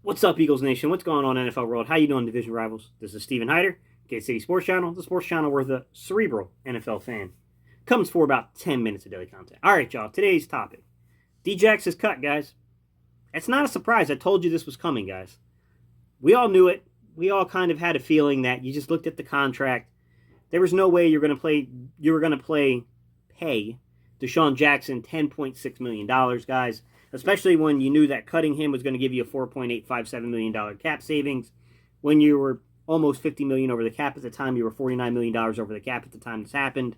What's up, Eagles Nation? What's going on, NFL world? How you doing, division rivals? This is Steven Hyder, Kansas City Sports Channel, the sports channel where the cerebral NFL fan comes for about 10 minutes of daily content. All right, y'all. Today's topic. DJAX is cut, guys. It's not a surprise. I told you this was coming, guys. We all knew it. We all kind of had a feeling that you just looked at the contract. There was no way you were going to pay DeSean Jackson $10.6 million, guys. Especially when you knew that cutting him was going to give you a $4.857 million cap savings. When you were almost $50 million over the cap at the time, you were $49 million over the cap at the time this happened.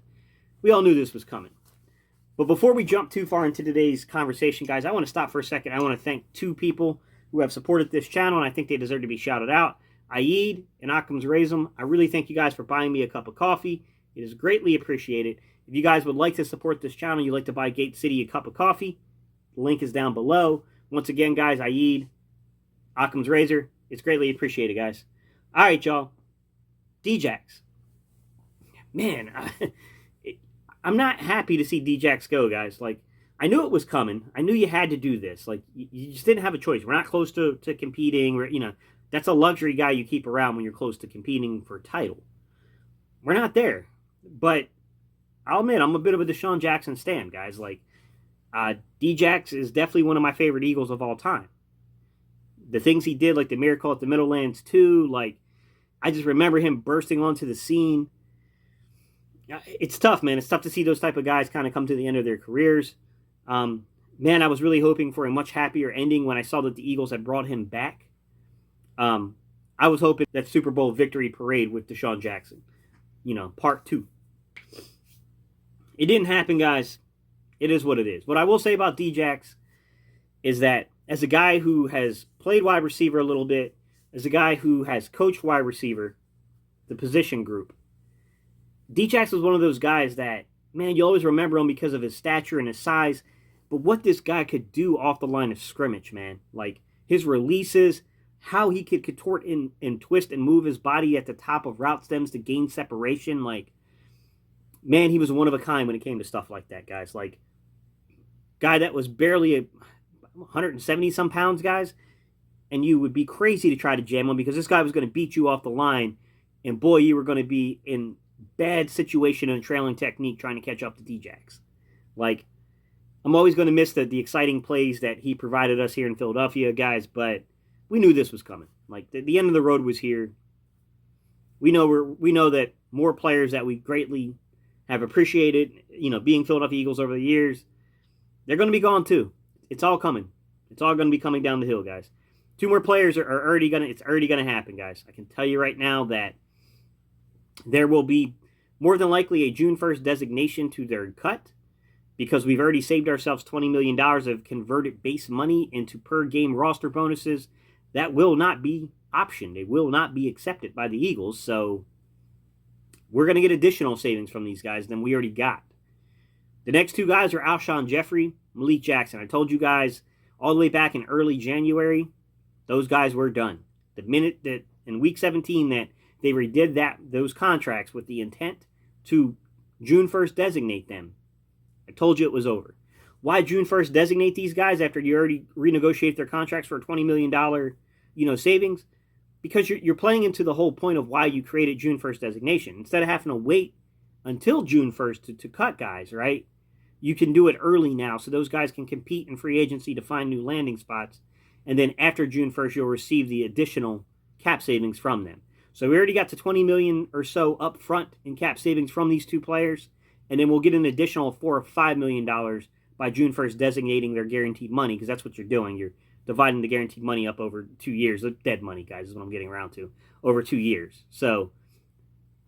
We all knew this was coming. But before we jump too far into today's conversation, guys, I want to stop for a second. I want to thank two people who have supported this channel, and I think they deserve to be shouted out. Aid and Occam's Razum. I really thank you guys for buying me a cup of coffee. It is greatly appreciated. If you guys would like to support this channel, you'd like to buy Gate City a cup of coffee, the link is down below. Once again, guys, Aid, Occam's Razor. It's greatly appreciated, guys. All right, y'all. DJAX. Man, I'm not happy to see DJAX go, guys. Like, I knew it was coming. I knew you had to do this. Like, you just didn't have a choice. We're not close to competing. That's a luxury guy you keep around when you're close to competing for a title. We're not there. But I'll admit, I'm a bit of a DeSean Jackson stan, guys. Like, DJAX is definitely one of my favorite Eagles of all time. The things he did, like the miracle at the Middlelands 2, like, I just remember him bursting onto the scene. It's tough, man. It's tough to see those type of guys kind of come to the end of their careers. Man, I was really hoping for a much happier ending when I saw that the Eagles had brought him back. I was hoping that Super Bowl victory parade with DeSean Jackson, part 2. It didn't happen, guys. It is what it is. What I will say about DJAX is that as a guy who has played wide receiver a little bit, as a guy who has coached wide receiver, the position group, DJAX was one of those guys that, man, you always remember him because of his stature and his size, but what this guy could do off the line of scrimmage, man. Like, his releases, how he could contort and twist and move his body at the top of route stems to gain separation, like, man, he was one of a kind when it came to stuff like that, guys. Like, guy that was barely 170-some pounds, guys, and you would be crazy to try to jam him because this guy was going to beat you off the line, and boy, you were going to be in bad situation and trailing technique trying to catch up to DJAX. Like, I'm always going to miss the exciting plays that he provided us here in Philadelphia, guys, but we knew this was coming. Like, the end of the road was here. We know that more players that we greatly have appreciated, being Philadelphia Eagles over the years, they're going to be gone too. It's all coming. It's all going to be coming down the hill, guys. 2 more players are already going to, it's already going to happen, guys. I can tell you right now that there will be more than likely a June 1st designation to their cut because we've already saved ourselves $20 million of converted base money into per game roster bonuses. That will not be optioned. They will not be accepted by the Eagles. So we're going to get additional savings from these guys than we already got. The next 2 guys are Alshon Jeffrey, Malik Jackson. I told you guys all the way back in early January, those guys were done. The minute that in week 17 that they redid those contracts with the intent to June 1st designate them, I told you it was over. Why June 1st designate these guys after you already renegotiate their contracts for a $20 million, savings? Because you're playing into the whole point of why you created June 1st designation. Instead of having to wait until June 1st to cut guys, right? You can do it early now so those guys can compete in free agency to find new landing spots. And then after June 1st, you'll receive the additional cap savings from them. So we already got to $20 million or so up front in cap savings from these 2 players. And then we'll get an additional $4 or $5 million by June 1st designating their guaranteed money, because that's what you're doing. You're dividing the guaranteed money up over 2 years. Dead money, guys, is what I'm getting around to. Over 2 years. So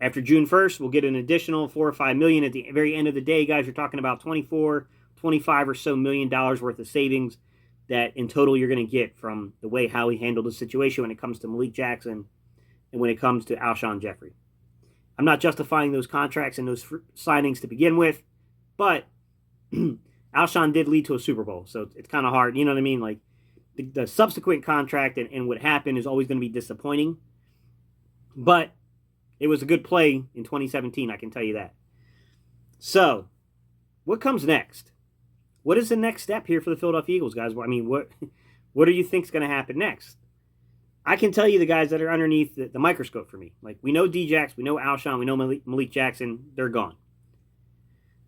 after June 1st, we'll get an additional $4 or $5 million. At the very end of the day, guys, you're talking about $24, $25 or so million worth of savings that in total you're going to get from the way how he handled the situation when it comes to Malik Jackson and when it comes to Alshon Jeffrey. I'm not justifying those contracts and those signings to begin with, but Alshon did lead to a Super Bowl, so it's kind of hard. You know what I mean? Like, the subsequent contract and what happened is always going to be disappointing, but it was a good play in 2017, I can tell you that. So, what comes next? What is the next step here for the Philadelphia Eagles, guys? I mean, what do you think is going to happen next? I can tell you the guys that are underneath the microscope for me. Like, we know DJAX, we know Alshon, we know Malik Jackson. They're gone.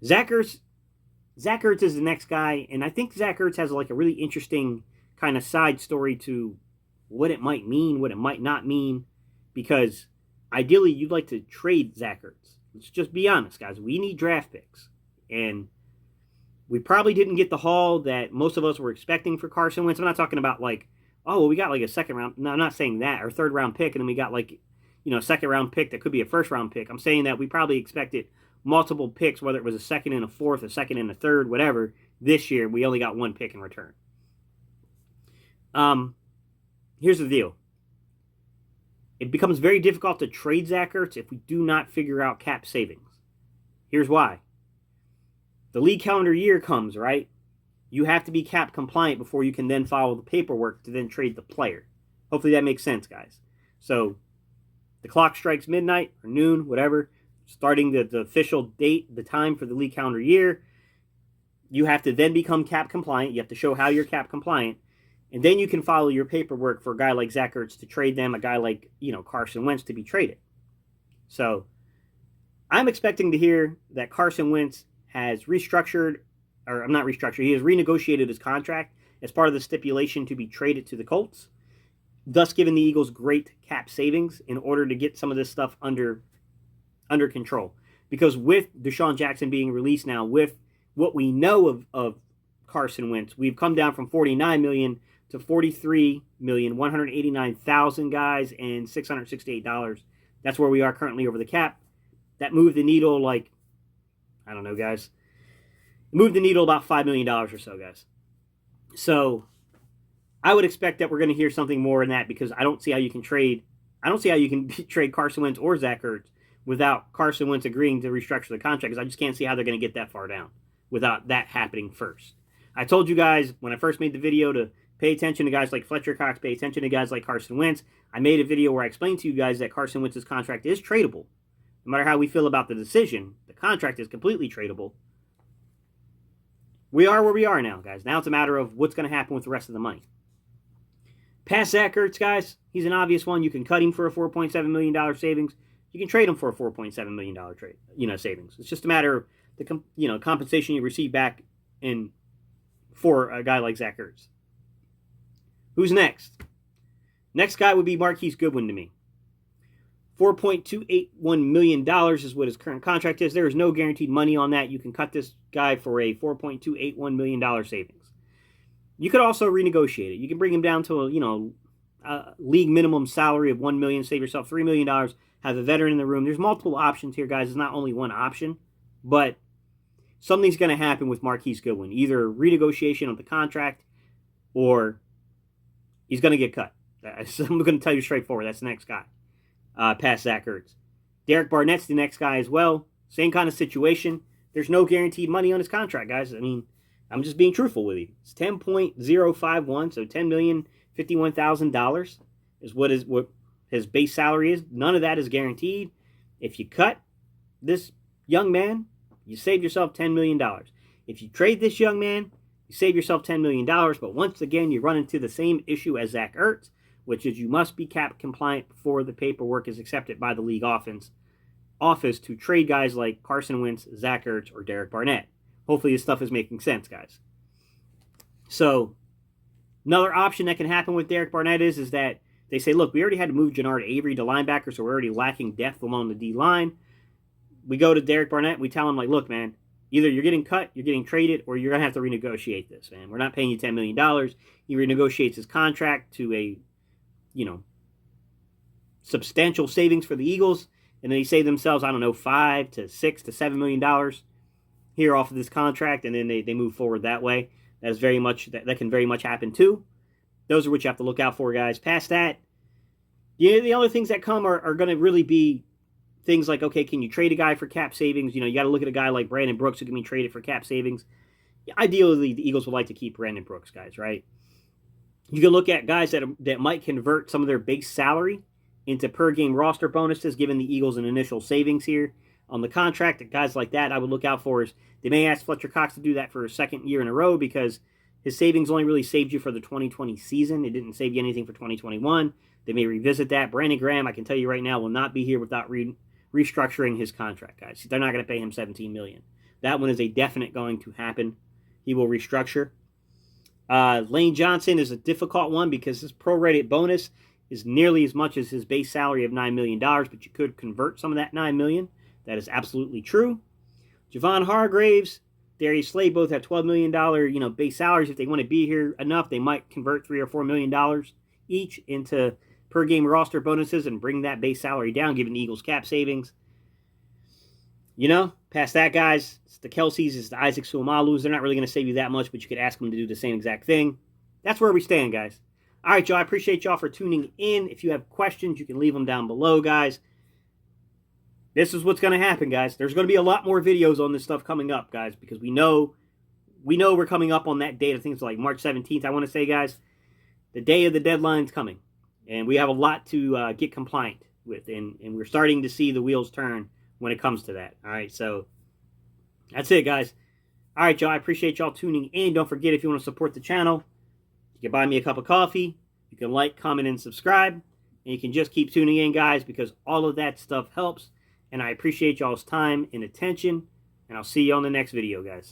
Zach Ertz is the next guy, and I think Zach Ertz has like a really interesting kind of side story to what it might mean, what it might not mean, because ideally you'd like to trade Zach Ertz. Let's just be honest, guys. We need draft picks, and we probably didn't get the haul that most of us were expecting for Carson Wentz. I'm not talking about like, oh, well, we got like a second round. No, I'm not saying that, or third round pick, and then we got like, a second round pick that could be a first round pick. I'm saying that we probably expected multiple picks, whether it was a second and a fourth, a second and a third, whatever. This year, we only got one pick in return. Here's the deal. It becomes very difficult to trade Zach Ertz if we do not figure out cap savings. Here's why. The league calendar year comes, right? You have to be cap compliant before you can then follow the paperwork to then trade the player. Hopefully that makes sense, guys. So the clock strikes midnight or noon, whatever, starting the official date, the time for the league calendar year. You have to then become cap compliant. You have to show how you're cap compliant. And then you can follow your paperwork for a guy like Zach Ertz to trade them, a guy like, Carson Wentz to be traded. So I'm expecting to hear that Carson Wentz has restructured, or I'm not restructured, he has renegotiated his contract as part of the stipulation to be traded to the Colts, thus giving the Eagles great cap savings in order to get some of this stuff under control. Because with DeSean Jackson being released now, with what we know of Carson Wentz, we've come down from $49 million to $43,189,000 guys and $668. That's where we are currently over the cap. That moved the needle like, I don't know, guys. It moved the needle about $5 million or so, guys. So I would expect that we're going to hear something more in that, because I don't see how you can trade Carson Wentz or Zach Ertz without Carson Wentz agreeing to restructure the contract, because I just can't see how they're going to get that far down without that happening first. I told you guys when I first made the video to pay attention to guys like Fletcher Cox, pay attention to guys like Carson Wentz. I made a video where I explained to you guys that Carson Wentz's contract is tradable. No matter how we feel about the decision, the contract is completely tradable. We are where we are now, guys. Now it's a matter of what's going to happen with the rest of the money. Past Zach Ertz, guys, he's an obvious one. You can cut him for a $4.7 million savings. You can trade him for a $4.7 million trade, savings. It's just a matter of the compensation you receive back for a guy like Zach Ertz. Who's next? Next guy would be Marquise Goodwin to me. $4.281 million is what his current contract is. There is no guaranteed money on that. You can cut this guy for a $4.281 million savings. You could also renegotiate it. You can bring him down to a league minimum salary of $1 million, save yourself $3 million, have a veteran in the room. There's multiple options here, guys. It's not only one option, but something's going to happen with Marquise Goodwin. Either renegotiation of the contract or he's going to get cut. I'm going to tell you straightforward. That's the next guy. Past Zach Ertz. Derrick Barnett's the next guy as well. Same kind of situation. There's no guaranteed money on his contract, guys. I mean, I'm just being truthful with you. It's $10.051, so $10,051,000 is what his base salary is. None of that is guaranteed. If you cut this young man, you save yourself $10 million. If you trade this young man, you save yourself $10 million. But once again, you run into the same issue as Zach Ertz, which is you must be cap compliant before the paperwork is accepted by the league office to trade guys like Carson Wentz, Zach Ertz, or Derrick Barnett. Hopefully this stuff is making sense, guys. So another option that can happen with Derrick Barnett is that they say, look, we already had to move Jannard Avery to linebacker, so we're already lacking depth along the D-line. We go to Derrick Barnett, we tell him, like, look, man, either you're getting cut, you're getting traded, or you're going to have to renegotiate this, man. We're not paying you $10 million. He renegotiates his contract to a substantial savings for the Eagles, and then they save themselves, $5 to $6 to $7 million here off of this contract, and then they move forward that way. That can very much happen too. Those are what you have to look out for, guys. Past that, the other things that come are going to really be things like, okay, can you trade a guy for cap savings? You got to look at a guy like Brandon Brooks who can be traded for cap savings. Ideally, the Eagles would like to keep Brandon Brooks, guys, right? You can look at guys that might convert some of their base salary into per-game roster bonuses, giving the Eagles an initial savings here on the contract. Guys like that I would look out for. Is they may ask Fletcher Cox to do that for a second year in a row because, His savings only really saved you for the 2020 season. It didn't save you anything for 2021. They may revisit that. Brandon Graham, I can tell you right now, will not be here without restructuring his contract, guys. They're not going to pay him $17 million. That one is a definite going to happen. He will restructure. Lane Johnson is a difficult one because his prorated bonus is nearly as much as his base salary of $9 million, but you could convert some of that $9 million. That is absolutely true. Javon Hargraves, Darius Slay both have $12 million, base salaries. If they want to be here enough, they might convert $3 or $4 million each into per game roster bonuses and bring that base salary down, giving the Eagles cap savings. Past that, guys, it's the Kelseys, it's the Isaac Suomalus. They're not really going to save you that much, but you could ask them to do the same exact thing. That's where we stand, guys. All right, y'all. I appreciate y'all for tuning in. If you have questions, you can leave them down below, guys. This is what's going to happen, guys. There's going to be a lot more videos on this stuff coming up, guys, because we know we're coming up on that date. I think it's like March 17th, I want to say, guys. The day of the deadline's coming, and we have a lot to get compliant with, and we're starting to see the wheels turn when it comes to that. All right, so that's it, guys. All right, y'all. I appreciate y'all tuning in. Don't forget, if you want to support the channel, you can buy me a cup of coffee. You can like, comment, and subscribe. And you can just keep tuning in, guys, because all of that stuff helps. And I appreciate y'all's time and attention. And I'll see you on the next video, guys.